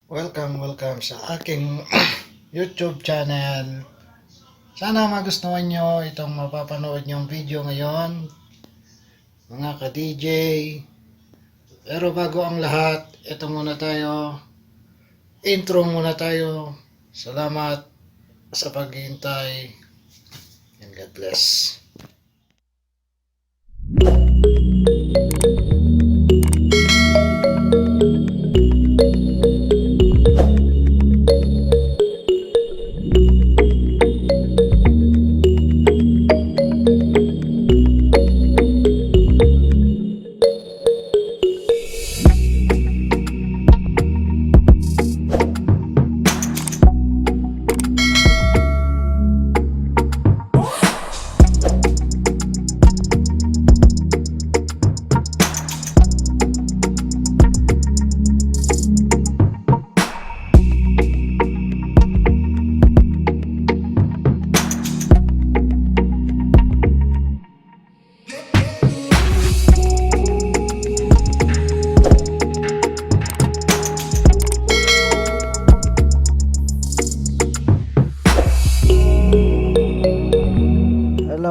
Welcome sa aking YouTube channel. Sana magustuhan nyo itong mapapanood nyong video ngayon, mga ka-DJ. Pero bago ang lahat, ito muna tayo. Intro muna tayo. Salamat sa paghihintay. And God bless.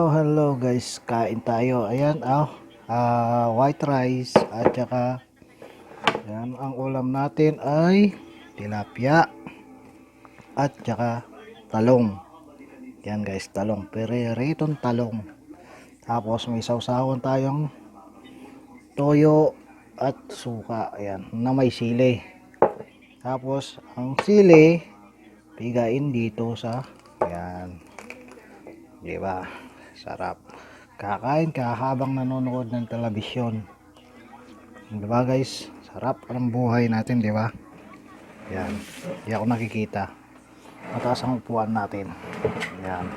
Hello guys, kain tayo. Ayan, white rice at saka ayan, ang ulam natin ay tilapia at saka talong. Yan guys, talong, periritong talong. Tapos may sausawan tayong toyo at suka, ayan, na may sili. Tapos ang sili pigain dito sa ayan, di ba? Sarap. Kakain ka habang nanonood ng telebisyon. Di ba guys? Sarap ang buhay natin, di ba? Yan. Di ako nakikita. Mataas ang upuan natin. Yan.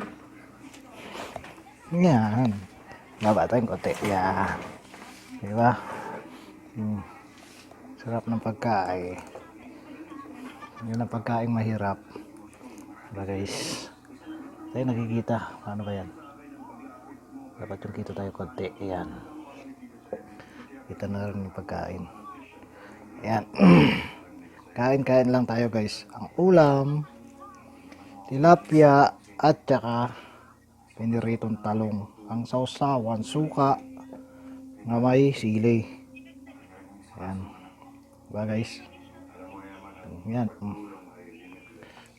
Yan. Baba tayong konti. Yan. Di ba? Sarap ng pagkain. Yan ang pagkain mahirap. Diba guys? Tayo nakikita. Paano ba yan? Dapat yung kita tayo konti. Yan. Kita na rin yung pagkain. Yan. Kain-kain lang tayo guys. Ang ulam, tilapia at saka piniritong talong. Ang sausawan, suka na may sili. Yan. Diba guys? Yan.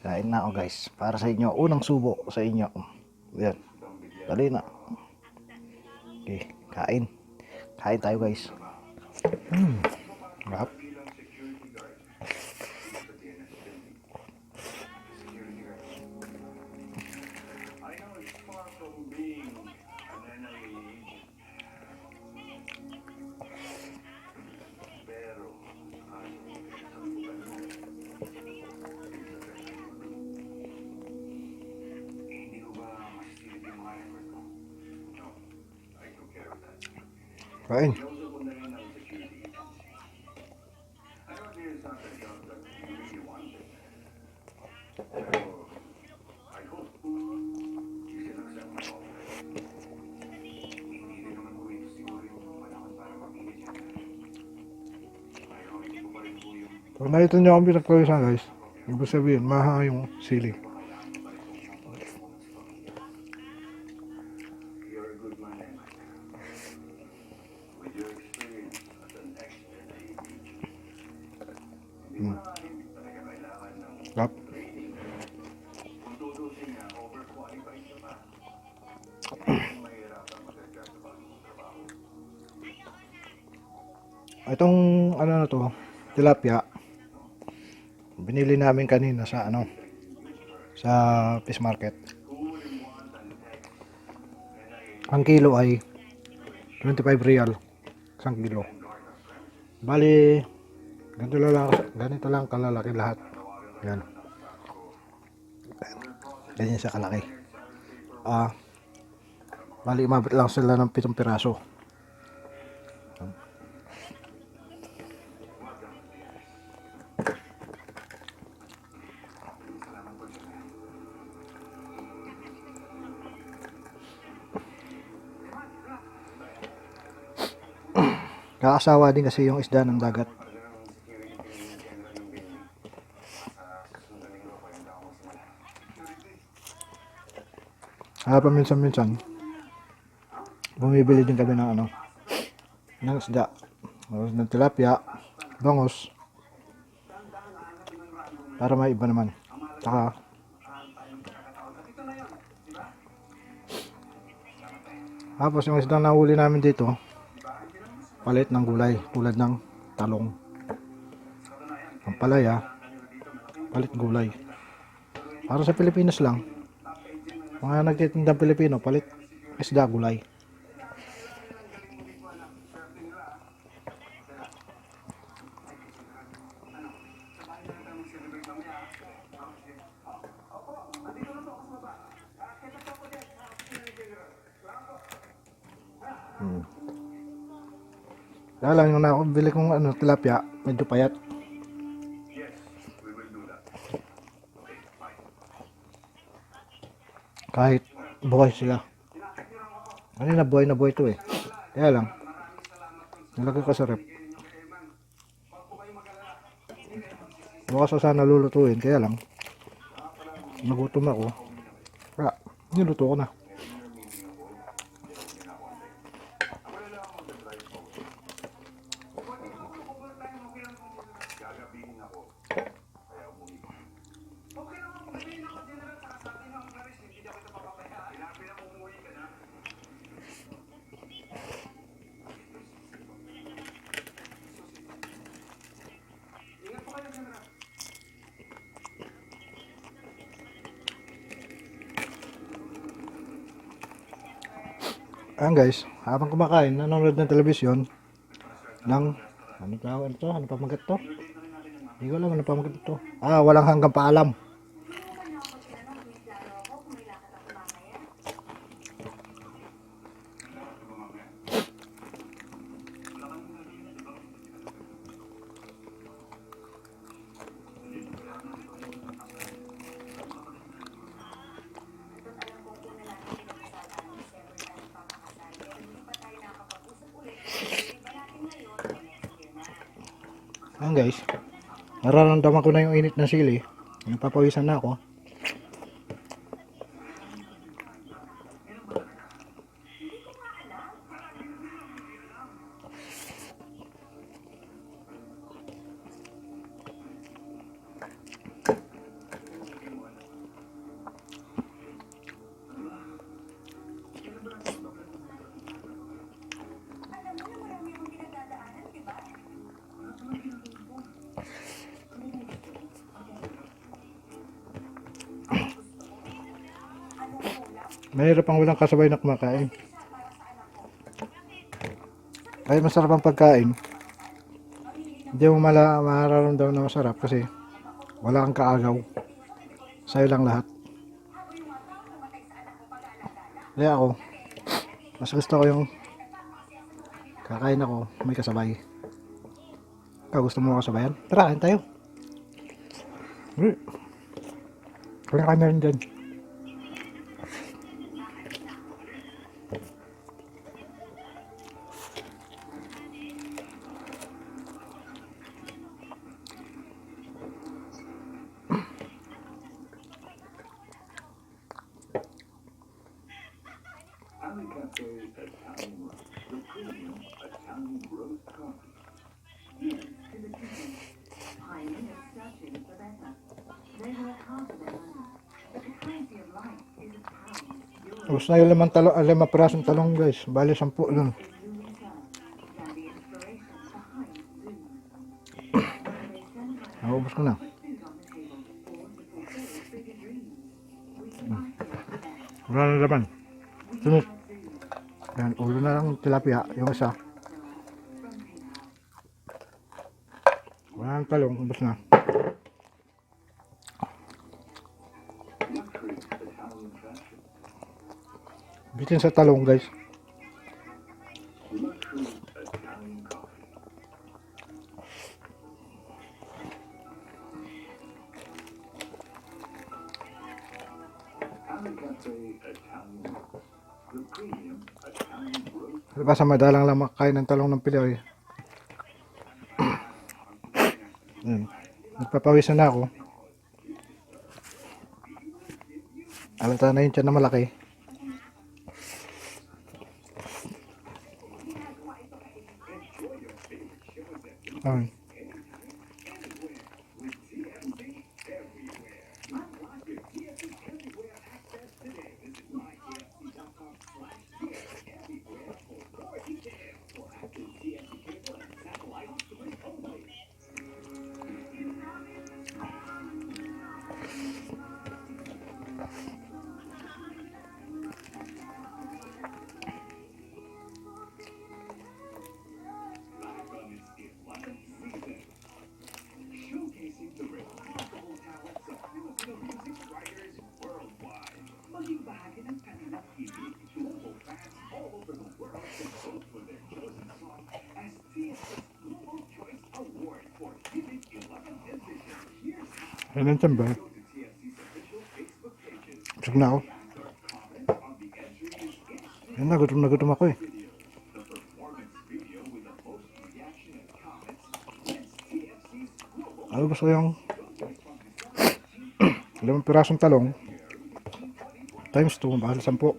Kain na ako guys. Para sa inyo. Unang subo sa inyo. Yan. Dali na. Okay. Kain. Kain tayo guys. Sarap. Kain. Pag nakita nyo ang pinagpawisan guys, ibig sabihin, maha yung sili. Sarap. Itong ano na to, tilapia. Binili namin kanina sa sa fish market. Ang kilo ay 25 real. Isang kilo. Bali, ganito lang kalalaki lahat. Yan. Ganyan siya kalaki. Bali, umabot lang sila ng 7 piraso. Kakasawa din kasi yung isda ng dagat. paminsan-minsan, bumibili din kami ng ng isda. Ng tilapia, bangos, para may iba naman. Tsaka, tapos yung isda na huli namin dito, palit ng gulay, tulad ng talong. Ang palaya, palit gulay. Para sa Pilipinas lang, mga nagtitindang Pilipino, palit isda, gulay. Kaya lang yung nakabili kong tilapia, medyo payat. Kahit buhay sila. Kanina buhay na buhay ito eh. Kaya lang, nilagay ko sa rep. Bukas ko sana lulutuin, kaya lang, nagutom ako. Kaya, niluto ko na. Ayan guys, habang kumakain, nanonood ng telebisyon ng, ano tawag ito? Ano pamagat to? Hindi ko alam ano pamagat ito. Walang hanggang paalam. Ayan guys, nararamdaman ko na yung init ng sili. Napapawisan na ako. Mahirap ang walang kasabay na kumakain. Kahit masarap ang pagkain, hindi mo mararamdaman na masarap kasi wala kang kaagaw. Sa'yo lang lahat. Kaya ako, mas gusto ko yung kakain ako, may kasabay. Ikaw, gusto mo kasabayan? Tara, kain tayo. Kaya kain na rin dyan. Tapos na yung limang pirasong talong guys. Bali 10 nun. Naubos ko na. Wala na laman. Sunod. Yan, ulo na lang tilapia. Yung isa. Wala ng talong. Ubos na. Bitin sa talong guys. Basta madalang lang makain ng talong ng Pinoy. Nagpapawisan na ako. Alata na yung tiyan na malaki. Ay. Ano yung ba? Busog na ako. Ayun na gutom ako eh. Ano gusto ko yung 5 pirasong talong times 2, mahal 10.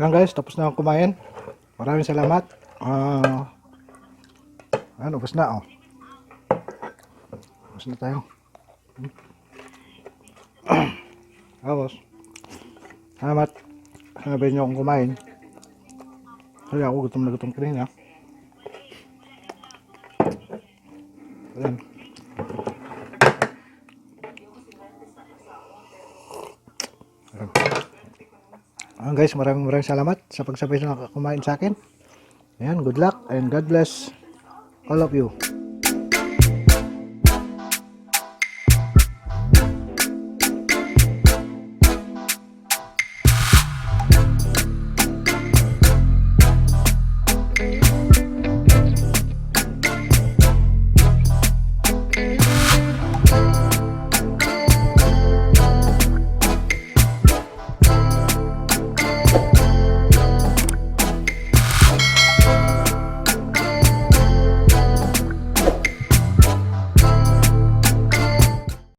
Yan guys, tapos na akong kumain. Maraming salamat. Ano, ubos na oh. Ubos na tayo. Tapos, salamat. Sanabayin nyo akong kumain. Kaya ako gutom na gutom kanina. Ayan. Ayan guys, maraming salamat sa pagsabay na kumain sa akin. Ayan, good luck and God bless all of you.